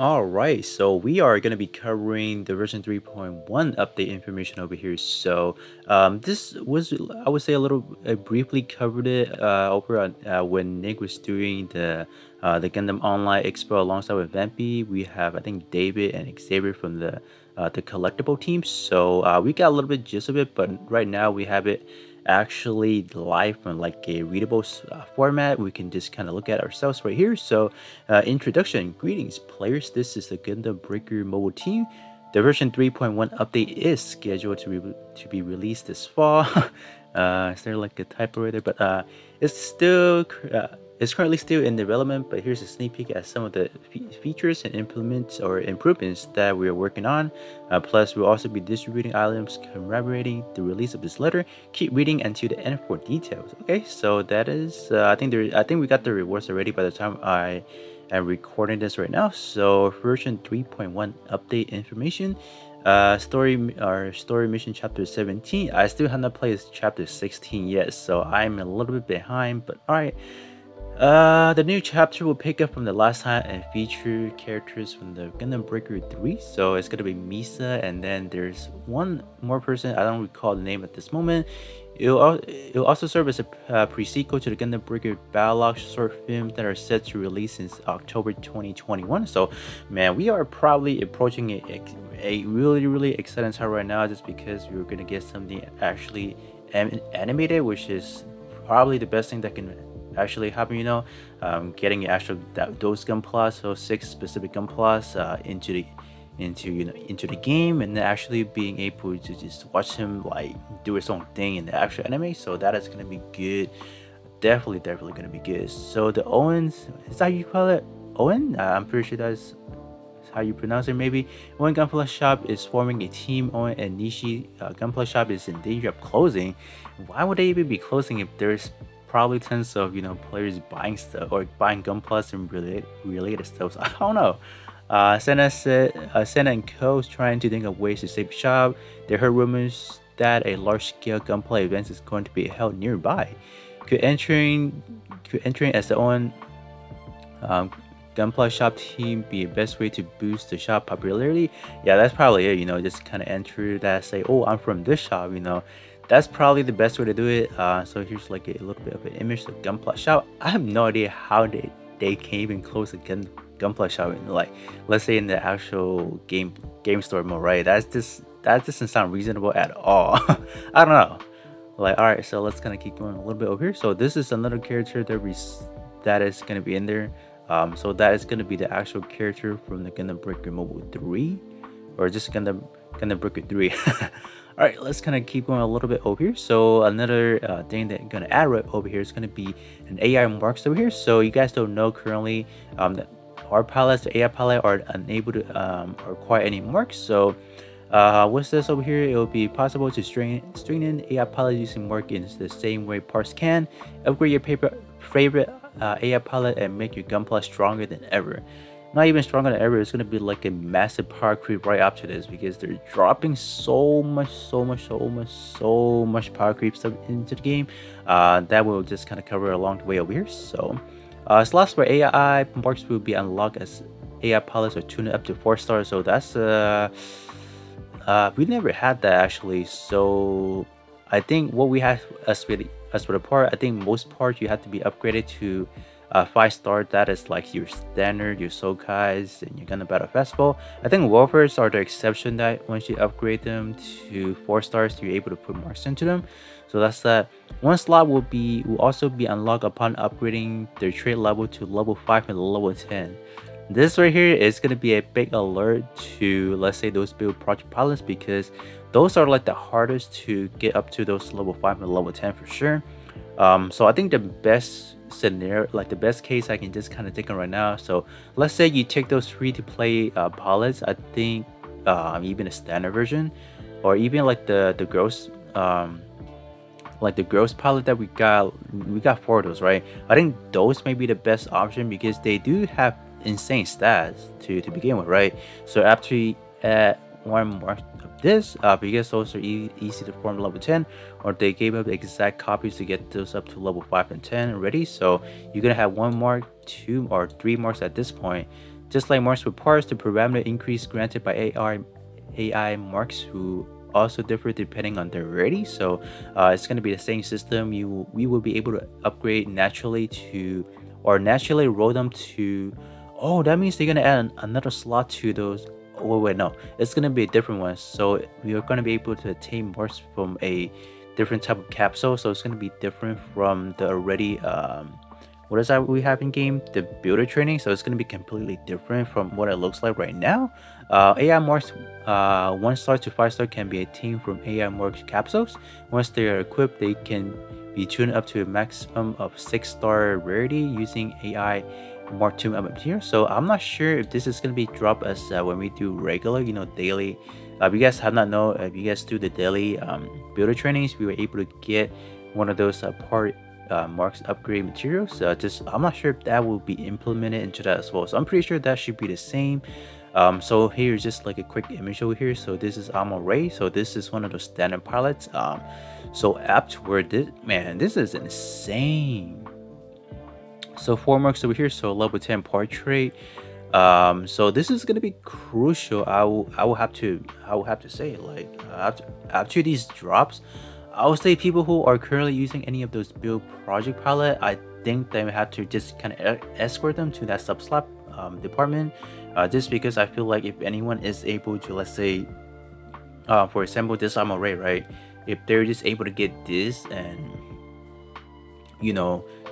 All right, so we are going to be covering the version 3.1 update information over here. So this was, I would say, a little briefly covered it over on, when Nick was doing the Gundam Online Expo alongside with Vampy. We have, I think, David and Xavier from the collectible team. So we got a little bit gist of it, but right now we have it actually live from like a readable format. We can just kind of look at ourselves right here. So introduction. Greetings players, this is the Gundam Breaker mobile team. The version 3.1 update is scheduled to be released this fall. Is there like a typo right there? But it's still it's currently still in development, but here's a sneak peek at some of the features and implements or improvements that we are working on. Plus, we'll also be distributing items commemorating the release of this letter. Keep reading until the end for details. Okay, so that is, I think we got the rewards already by the time I am recording this right now. So version 3.1 update information. Story mission chapter 17. I still have not played chapter 16 yet, so I'm a little bit behind, but all right. The new chapter will pick up from the last time and feature characters from the Gundam Breaker 3. So it's gonna be Misa, and then there's one more person. I don't recall the name at this moment. It'll also serve as a pre-sequel to the Gundam Breaker Battlelog short film that are set to release in October 2021. So, man, we are probably approaching a really exciting time right now, just because we're gonna get something actually animated, which is probably the best thing that can actually happen, getting actual those gunplas, those 6 specific gunplas into the game, and then actually being able to just watch him like do his own thing in the actual anime. So that is gonna be good. Definitely gonna be good. So the Owens, is that how you call it? Owen? I'm pretty sure that's how you pronounce it. Maybe Owen Gunpla Shop is forming a team. Owen and Nishi Gunpla Shop is in danger of closing. Why would they even be closing if there's probably tons of players buying stuff or buying gunplas and related stuff? So I don't know. Senna and Co is trying to think of ways to save the shop. They heard rumors that a large-scale gunplay event is going to be held nearby. Could entering as the own gunpla shop team be the best way to boost the shop popularity? Yeah, that's probably it. Just kind of enter that, say, oh, I'm from this shop. That's probably the best way to do it. So here's like a little bit of an image of Gunpla Shop. I have no idea how they can even close a Gunpla Shop in, like, let's say in the actual game store mode, right? That doesn't sound reasonable at all. I don't know. Like, all right, so let's kind of keep going a little bit over here. So this is another character that is gonna be in there. So that is gonna be the actual character from the Gundam Breaker Mobile 3, or just Gundam Breaker 3. All right, let's kind of keep going a little bit over here. So another thing that I'm gonna add right over here is gonna be an AI marks over here. So you guys don't know currently that our pilots, the AI pilot, are unable to acquire any marks. So what's this over here? It will be possible to string in AI pilot using mark in the same way parts can. Upgrade your favorite AI pilot and make your gunpla stronger than ever. Not even stronger than ever. It's gonna be like a massive power creep right after this, because they're dropping so much power creep stuff into the game. That will just kind of cover along the way over here. So slots for AI marks will be unlocked as AI pilots are tuned up to 4 stars. So that's we never had that actually. So I think what we have as for the part, I think most parts you have to be upgraded to 5-star. That is like your standard, your Sokais, and your Gundam Battle Festival. I think Warfares are the exception, that once you upgrade them to 4 stars, you're able to put marks into them. So that's that. One slot will also be unlocked upon upgrading their trait level to level 5 and level 10. This right here is going to be a big alert to, let's say, those build project pilots, because those are like the hardest to get up to those level 5 and level 10 for sure. So I think the best scenario, like the best case I can just kind of take on right now. So let's say you take those free-to-play pilots. I think even a standard version, or even like the gross pilot that we got 4 of those, right? I think those may be the best option, because they do have insane stats to begin with, right? So after you add one more of this, because those are easy to form level 10, or they gave up the exact copies to get those up to level 5 and 10 already. So you're gonna have 1 mark, 2 or 3 marks at this point. Just like marks with parts, the parameter increase granted by AI marks who also differ depending on their rarity. So it's going to be the same system. We will be able to upgrade naturally to, or naturally roll them to. Oh, that means they're going to add another slot to those. Oh, wait, no, it's going to be a different one. So we are going to be able to attain marks from a different type of capsule. So it's going to be different from the already what is that we have in game, the builder training. So it's going to be completely different from what it looks like right now. AI marks 1 star to 5 star can be attained from AI marks capsules. Once they are equipped, they can be tuned up to a maximum of 6-star rarity using AI mark 2 material. So I'm not sure if this is going to be dropped as when we do regular, daily. If you guys have not know, if you guys do the daily builder trainings, we were able to get one of those part marks upgrade materials. Just I'm not sure if that will be implemented into that as well. So I'm pretty sure that should be the same. So here's just like a quick image over here. So this is Amon Ray. So this is one of the standard pilots. So afterward, this is insane. So 4 marks over here. So level 10 portrait. So this is gonna be crucial. I will have to say, like, after these drops, I would say people who are currently using any of those build project pilot, I think they have to just kind of escort them to that subslab department, just because I feel like if anyone is able to, let's say, for example, this armor array, right? If they're just able to get this and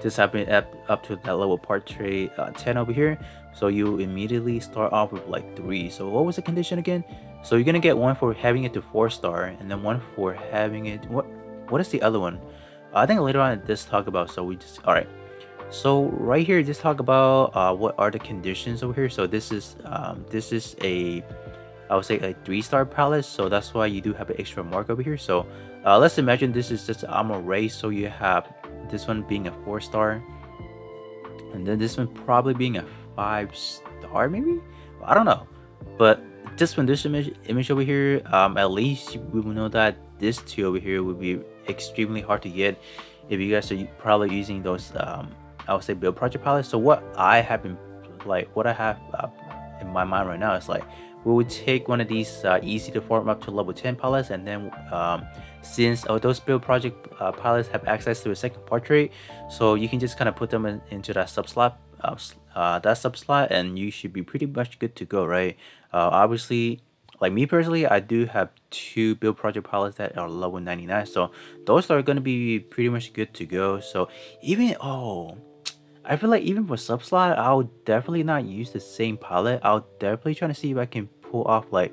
just happen up to that level portrait 10 over here, so you immediately start off with like 3. So what was the condition again? So you're gonna get 1 for having it to 4-star, and then 1 for having it. What is the other one? I think later on this talk about. So we just all right. So right here, just talk about what are the conditions over here. So this is a, I would say, a 3-star palette. So that's why you do have an extra mark over here. So let's imagine this is just armor race. So you have this one being a 4-star, and then this one probably being a 5-star, maybe. I don't know, but just from this image over here, at least we will know that this 2 over here would be extremely hard to get if you guys are probably using those I would say build project palettes. So what I have in my mind right now is like, we would take one of these easy to farm up to level 10 palettes, and then since those build project palettes have access to a second portrait, so you can just kind of put them into that subslot and you should be pretty much good to go, right? Obviously, like me personally, I do have 2 build project palettes that are level 99, so those are going to be pretty much good to go. So even I feel like even for subslot, I'll definitely not use the same palette. I'll definitely try to see if I can pull off like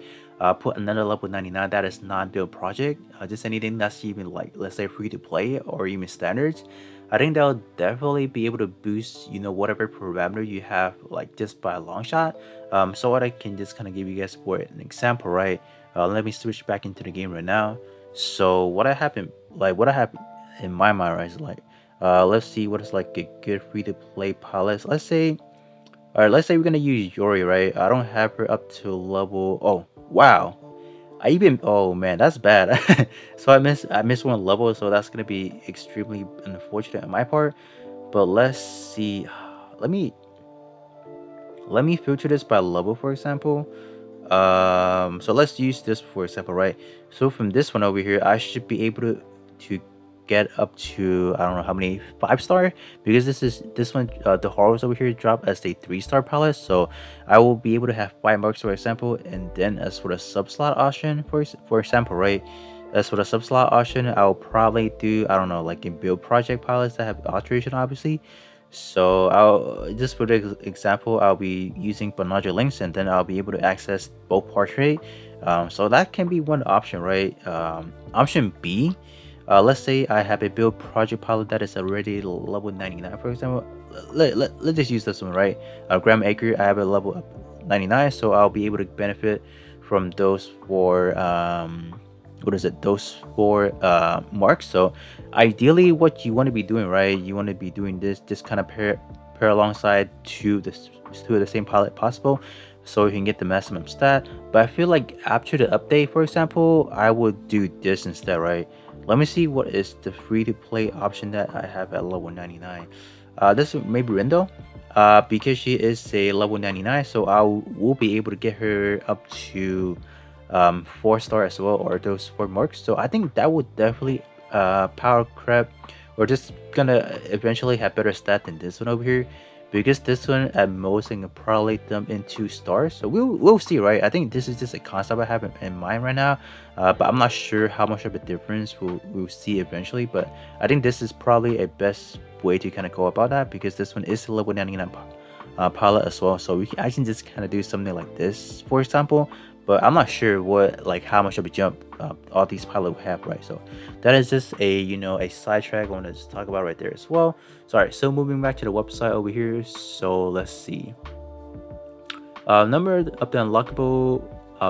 put another level 99 that is non-build project, just anything that's even like, let's say, free to play or even standards. I think that'll definitely be able to boost whatever parameter you have, like, just by a long shot. So what I can just kind of give you guys for an example, right? Let me switch back into the game right now. So what I have in my mind, right, is like, let's see what is like a good free to play palette. Let's say we're gonna use Yori, right? I don't have her up to level. Oh wow, oh man, that's bad. So I missed 1 level, so that's gonna be extremely unfortunate on my part. But let's see. Let me filter this by level, for example. So let's use this for example, right? So from this one over here, I should be able to get up to, I don't know how many, 5-star, because this one the horrors over here drop as a 3-star palette. So I will be able to have 5 marks, for example. And then as for the subslot option, for example, right, as for the subslot option, I'll probably do, I don't know, like in build project pilots that have alteration, obviously. So I'll just for the example, I'll be using Banaja links, and then I'll be able to access both portrait. So that can be one option, right? Option B, let's say I have a build project pilot that is already level 99, for example. Let's just use this one, right? Gram Acre, I have a level 99, so I'll be able to benefit from those for those 4 marks. So ideally, what you want to be doing, right, you want to be doing this kind of pair alongside to the same palette possible, so you can get the maximum stat. But I feel like after the update, for example, I would do this instead, right? Let me see what is the free to play option that I have at level 99. This may be Rindo. because she is a level 99, so I will be able to get her up to 4-star as well, or those 4 marks. So I think that would definitely power crab, or just gonna eventually have better stat than this one over here, because this one at most I can probably dump in 2 stars. So we'll see, right? I think this is just a concept I have in mind right now, but I'm not sure how much of a difference we'll see eventually. But I think this is probably a best way to kind of go about that, because this one is a level 99 pilot as well. So I can just kind of do something like this, for example. But I'm not sure what, like, how much of a jump all these pilots will have, right? So that is just a, you know, a sidetrack I want to just talk about right there as well. Sorry. So moving back to the website over here. So let's see. Number of the unlockable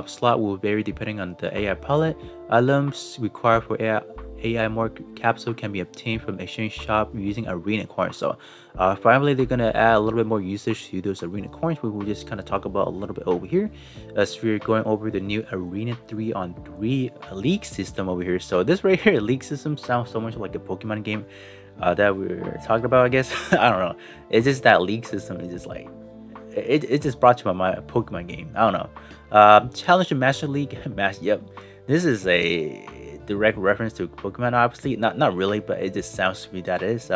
slot will vary depending on the AI pilot. Items required for AI mark capsule can be obtained from exchange shop using arena coins. So finally they're gonna add a little bit more usage to those arena coins, which we'll just kind of talk about a little bit over here as we're going over the new arena 3-on-3 league system over here. So this right here, league system, sounds so much like a Pokemon game that we're talking about, I guess. I don't know, it's just that league system is just like it just brought to my mind a Pokemon game. I don't know. Challenge the Master League match. Yep, this is a direct reference to Pokemon, obviously. Not really, but it just sounds to me that is.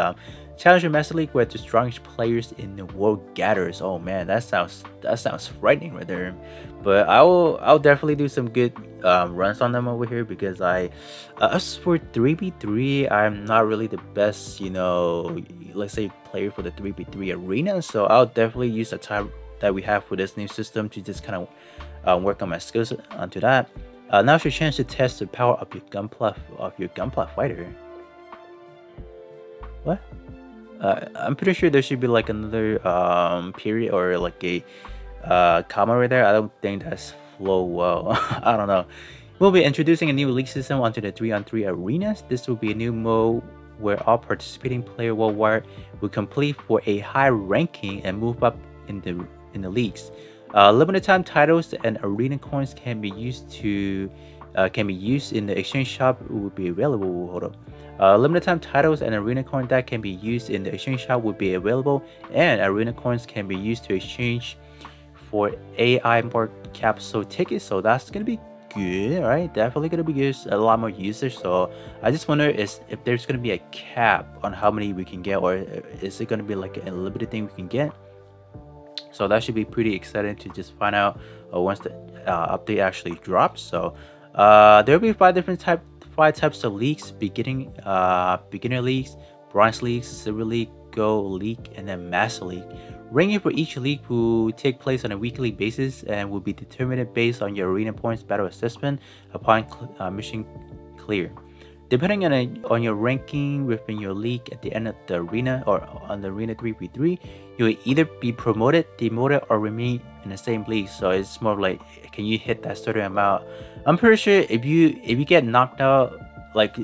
Challenger Master League, where the strongest players in the world gathers. Oh man, that sounds frightening right there. But I'll definitely do some good runs on them over here, because as for 3v3, I'm not really the best, you know, let's say player for the 3v3 arena. So I'll definitely use the time that we have for this new system to just kind of work on my skills onto that. Now's your chance to test the power of your Gunpla fighter. What? I'm pretty sure there should be like another period or like a comma right there. I don't think that's flow well. I don't know. We'll be introducing a new league system onto the 3-on-3 arenas. This will be a new mode where all participating players worldwide will compete for a high ranking and move up in the leagues. Limited time titles and arena coins can be used in the exchange shop. Will be available. Hold up. Limited time titles and arena coin that can be used in the exchange shop will be available, and arena coins can be used to exchange for AI mark capsule tickets. So that's gonna be good, right? Definitely gonna be good. A lot more usage. So I just wonder if there's gonna be a cap on how many we can get, or is it gonna be like a limited thing we can get? So that should be pretty exciting to just find out once the update actually drops. So there'll be 5 types of leagues: beginner leagues, bronze leagues, silver league, gold league, and then master league. Ranking for each league will take place on a weekly basis and will be determined based on your arena points battle assessment upon mission clear. Depending on your ranking within your league at the end of the arena or on the arena 3v3, you will either be promoted, demoted, or remain in the same league. So it's more like, can you hit that certain amount? I'm pretty sure if you get knocked out, like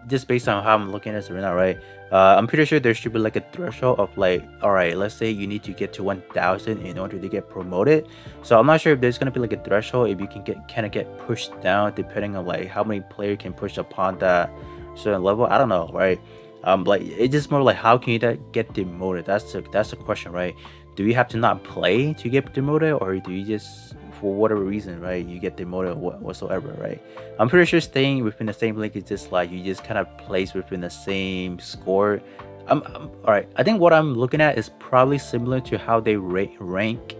just based on how I'm looking at this arena, right? I'm pretty sure there should be like a threshold of like, all right, let's say you need to get to 1,000 in order to get promoted. So I'm not sure if there's gonna be like a threshold if you can kind of get pushed down depending on like how many players can push upon that certain level. I don't know, right? Like it's just more like, how can you get demoted? That's the question, right? Do you have to not play to get demoted, or do you just, for whatever reason, right, you get demoted whatsoever, right? I'm pretty sure staying within the same league is just like you just kind of place within the same score. All right. I think what I'm looking at is probably similar to how they rank,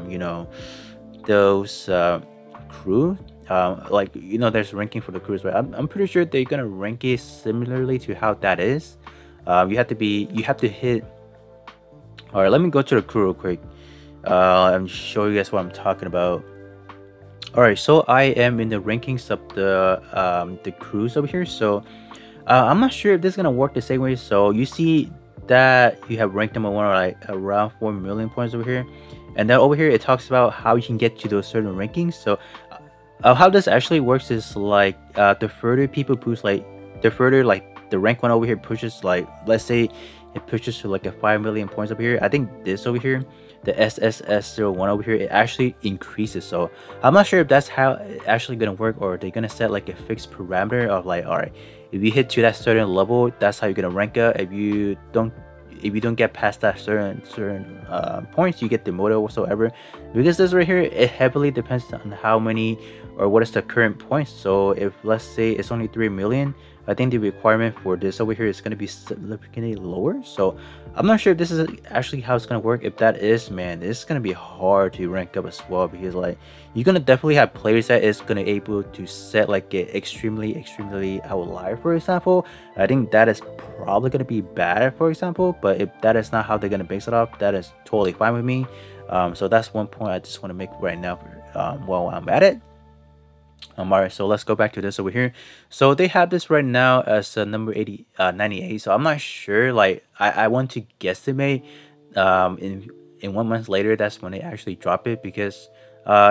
you know, those crew. Like, you know, there's ranking for the crews, right? I'm pretty sure they're gonna rank it similarly to how that is. You have to hit. All right, let me go to the crew real quick and show you guys what I'm talking about. All right, so I am in the rankings of the crews over here. So I'm not sure if this is gonna work the same way. So you see that you have ranked number 1, or like around 4 million points over here, and then over here it talks about how you can get to those certain rankings. So how this actually works is like the further people push, like the further like the rank 1 over here pushes, like let's say it pushes to like a 5 million points over here. I think this over here, the SSS01 over here, it actually increases. So I'm not sure if that's how it's actually gonna work, or they're gonna set like a fixed parameter of like, all right, if you hit to that certain level, that's how you're gonna rank up. If you don't, you don't get past that certain points, you get demoted whatsoever. Because this right here, it heavily depends on how many or what is the current points. So if let's say it's only 3 million, I think the requirement for this over here is going to be significantly lower. So I'm not sure if this is actually how it's going to work. If that is, man, it's going to be hard to rank up as well, because like you're going to definitely have players that is going to able to set like a extremely outlier, for example. I think that is probably going to be bad, for example, but if that is not how they're going to base it up, that is totally fine with me. So that's one point I just want to make right now while I'm at it. Alright, so let's go back to this over here. So they have this right now as number 98. So I'm not sure, like I want to guesstimate in 1 month later, that's when they actually drop it, because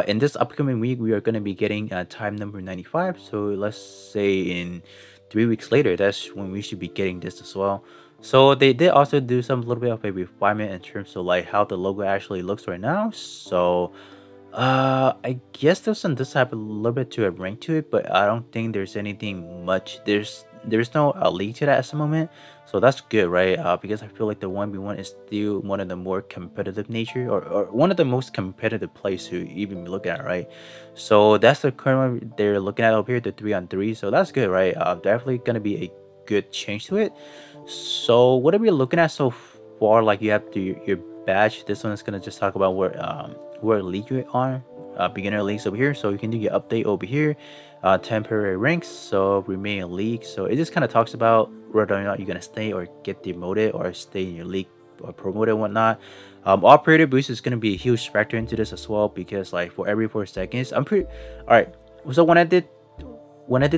in this upcoming week we are going to be getting time number 95. So let's say in 3 weeks later, that's when we should be getting this as well. So they did also do some little bit of a refinement in terms of like how the logo actually looks right now. So I guess there's some this have a little bit to a rank to it, but I don't think there's anything much. There's no league to that at the moment, so that's good, right? Because I feel like the 1v1 is still one of the more competitive nature, or one of the most competitive plays to even be looking at, right? So that's the current one they're looking at over here, the 3-on-3. So that's good, right? Definitely gonna be a good change to it. So what are we looking at so far? Like you have to your badge. This one is gonna just talk about where league you are, beginner leagues over here. So you can do your update over here, temporary ranks, so remain in league. So it just kind of talks about whether or not you're gonna stay or get demoted or stay in your league or promoted and whatnot. Operator boost is gonna be a huge factor into this as well, because like for every 4 seconds, I'm pretty all right. So when I did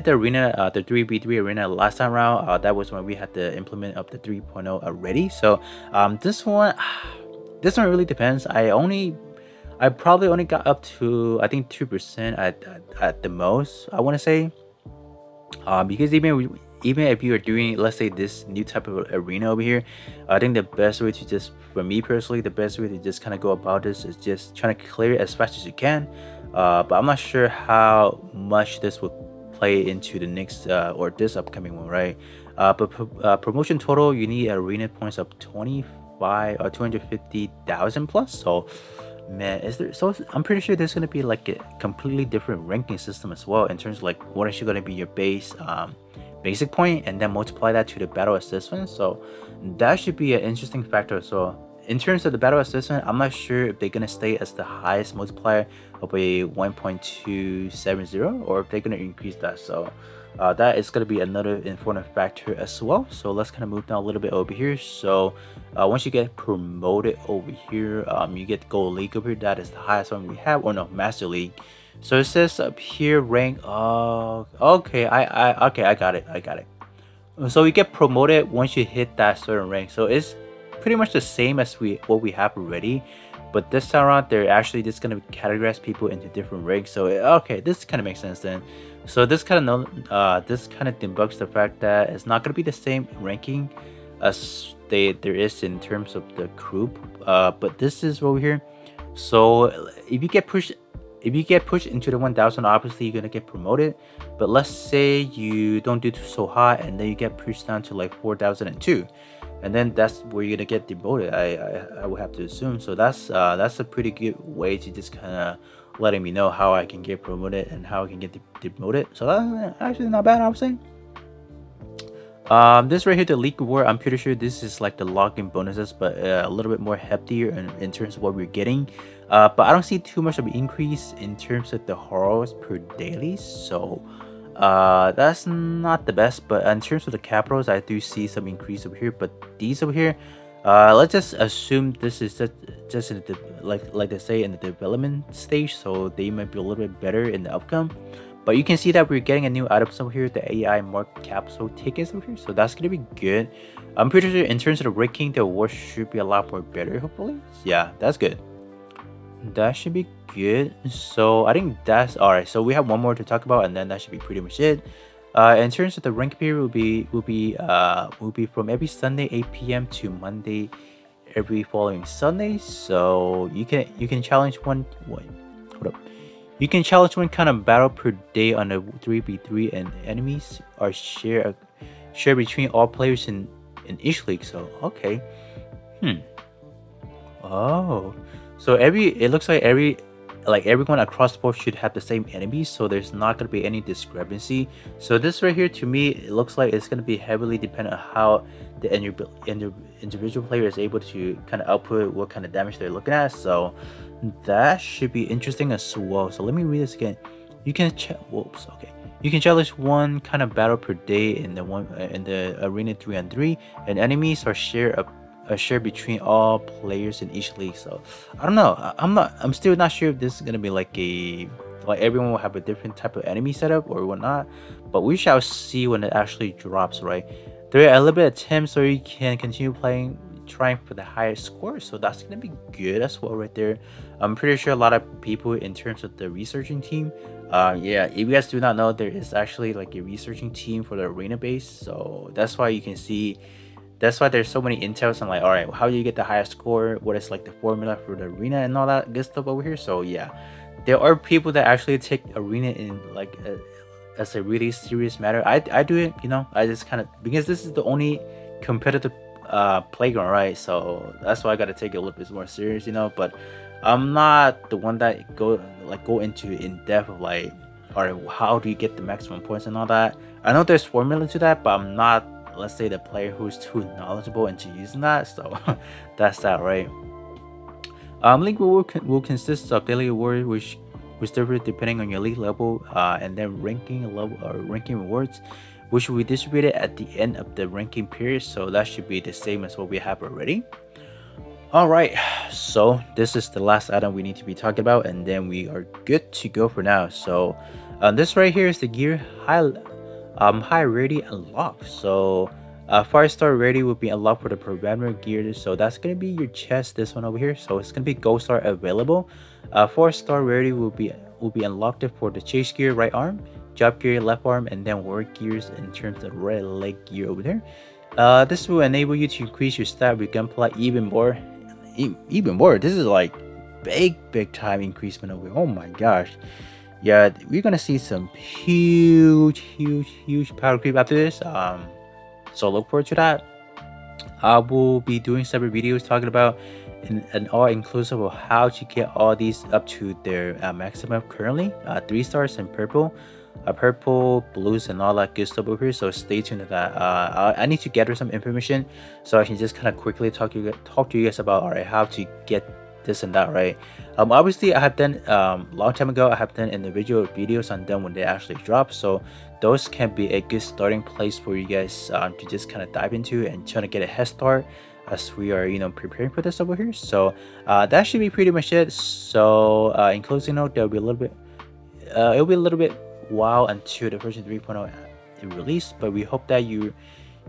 the arena, the 3v3 arena last time around, that was when we had to implement up the 3.0 already. So this one really depends. I probably only got up to, I think, 2% at the most, I want to say. Because even if you are doing, let's say, this new type of arena over here, I think the best way to just, for me personally, the best way to just kind of go about this is just trying to clear it as fast as you can. But I'm not sure how much this would play into the next or this upcoming one, right? But promotion total, you need arena points of 25 or 250,000 plus. So man, I'm pretty sure there's gonna be like a completely different ranking system as well, in terms of like what is gonna be your basic point, and then multiply that to the battle assessment. So that should be an interesting factor. So in terms of the battle assessment, I'm not sure if they're gonna stay as the highest multiplier of a 1.270, or if they're gonna increase that. So that is going to be another important factor as well. So let's kind of move down a little bit over here. So once you get promoted over here, you get gold league over here. That is the highest one we have, or no, master league. So it says up here rank. Okay, I got it. So you get promoted once you hit that certain rank. So it's pretty much the same as what we have already, but this time around they're actually just gonna categorize people into different ranks. So okay, this kind of makes sense then. So this kind of debugs the fact that it's not gonna be the same ranking as there is in terms of the group. But this is over here. So if you get pushed into the 1000, obviously you're gonna get promoted. But let's say you don't do so hot, and then you get pushed down to like 4002, and then that's where you're gonna get demoted. I would have to assume. So that's a pretty good way to just kind of letting me know how I can get promoted and how I can get demoted. So that's actually not bad, I would say. This right here, the league reward, I'm pretty sure this is like the login bonuses, but a little bit more heftier in terms of what we're getting. But I don't see too much of an increase in terms of the horrors per daily. So that's not the best. But in terms of the capitals, I do see some increase over here. But these over here, let's just assume this is just in the, like they say, in the development stage. So they might be a little bit better in the outcome. But you can see that we're getting a new items over here, the AI mark capsule tickets over here. So that's gonna be good. I'm pretty sure in terms of the ranking, the award should be a lot more better, hopefully. Yeah, that's good. That should be good. So I think that's all right. So we have one more to talk about, and then that should be pretty much it. In terms of the rank period, will be from every Sunday 8 p.m. to Monday every following Sunday. So you can challenge one. Hold up. You can challenge one kind of battle per day on a 3v3, and enemies are shared between all players in each league. So okay, Hmm. Oh, so it looks like everyone across the board should have the same enemies, so there's not gonna be any discrepancy. So this right here, to me, it looks like it's gonna be heavily dependent on how the individual player is able to kind of output what kind of damage they're looking at. So that should be interesting as well. So let me read this again. You can check. Whoops. Okay. You can challenge one kind of battle per day in the arena 3-on-3, and enemies are shared between all players in each league. So I don't know. I'm still not sure if this is gonna be like everyone will have a different type of enemy setup or whatnot. But we shall see when it actually drops, right? There are a little bit of attempts so you can continue playing, trying for the highest score. So that's gonna be good as well, right there. I'm pretty sure a lot of people in terms of the researching team. Yeah, if you guys do not know, there is actually like a researching team for the arena base. So that's why you can see that's why there's so many intels. I'm like, all right, how do you get the highest score? What is like the formula for the arena and all that good stuff over here? So yeah, there are people that actually take arena in like as a really serious matter. I do it, I just kind of, because this is the only competitive playground, right? So that's why I got to take it a little bit more serious, but I'm not the one that go into in depth of like, all right, how do you get the maximum points and all that. I know there's formula to that, but I'm not, let's say, the player who's too knowledgeable into using that. So that's that, right? League reward will consist of daily rewards, which differ depending on your league level, and then ranking rewards, which will be distributed at the end of the ranking period. So that should be the same as what we have already. All right, so this is the last item we need to be talking about, and then we are good to go for now. So this right here is the gear high rarity unlock. So 5-star rarity will be unlocked for the programmer gear. So that's gonna be your chest, this one over here. So it's gonna be gold star available. 4-star rarity will be unlocked for the chase gear right arm, job gear left arm, and then work gears in terms of red leg gear over there. This will enable you to increase your stat with gunpla even more. Even more. This is like big time increasement over here. Oh my gosh. Yeah, we're gonna see some huge power creep after this. So look forward to that. I will be doing separate videos talking about an all-inclusive of how to get all these up to their maximum currently. 3 stars and purple, blues, and all that good stuff over here. So stay tuned to that. I need to gather some information so I can just kind of quickly talk to you guys about, all right, how to get this and that, right? Obviously I have done long time ago, I have done individual videos on them when they actually drop, so those can be a good starting place for you guys to just kind of dive into and trying to get a head start as we are preparing for this over here. So that should be pretty much it. So in closing note, it'll be a little bit while until the version 3.0 release, but we hope that you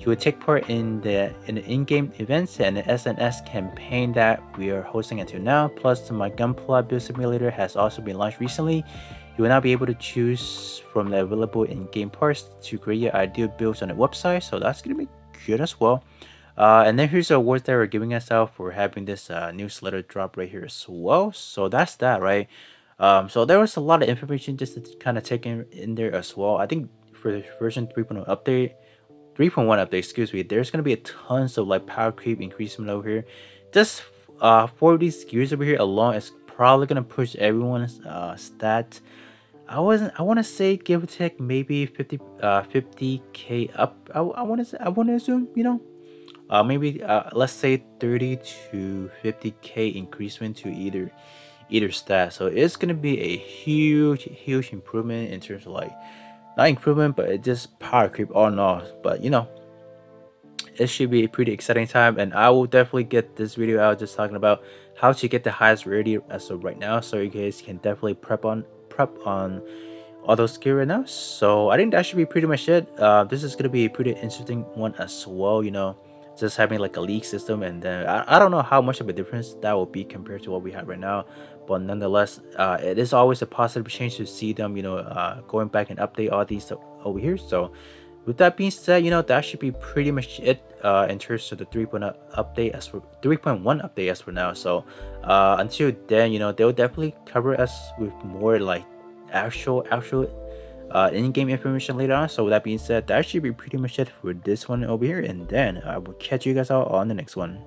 will take part in the in-game events and the SNS campaign that we are hosting until now. Plus, my Gunpla build simulator has also been launched recently. You will now be able to choose from the available in-game parts to create your ideal builds on the website, so that's gonna be good as well. And then here's the awards that we're giving us out for having this newsletter drop right here as well. So that's that, right? So there was a lot of information just to kind of take in there as well. I think for the version 3.0 update, 3.1 update, excuse me, there's gonna be a tons of like power creep increasement over here. Just for these gears over here alone, it's probably gonna push everyone's stats. I want to say give or take maybe 50k up. I want to assume, maybe let's say 30 to 50k increasement to either stat. So it's gonna be a huge improvement in terms of like, not improvement, but it just power creep all in all. But it should be a pretty exciting time, and I will definitely get this video out just talking about how to get the highest rarity as of right now, so you guys can definitely prep on all those gear right now. So I think that should be pretty much it. This is gonna be a pretty interesting one as well, just having like a league system, and then I don't know how much of a difference that will be compared to what we have right now, but nonetheless, it is always a positive change to see them going back and update all these over here. So with that being said, that should be pretty much it in terms of the 3.0 update as for 3.1 update as for now. So until then, they'll definitely cover us with more like actual in-game information later on. So with that being said, that should be pretty much it for this one over here, and then I will catch you guys out on the next one.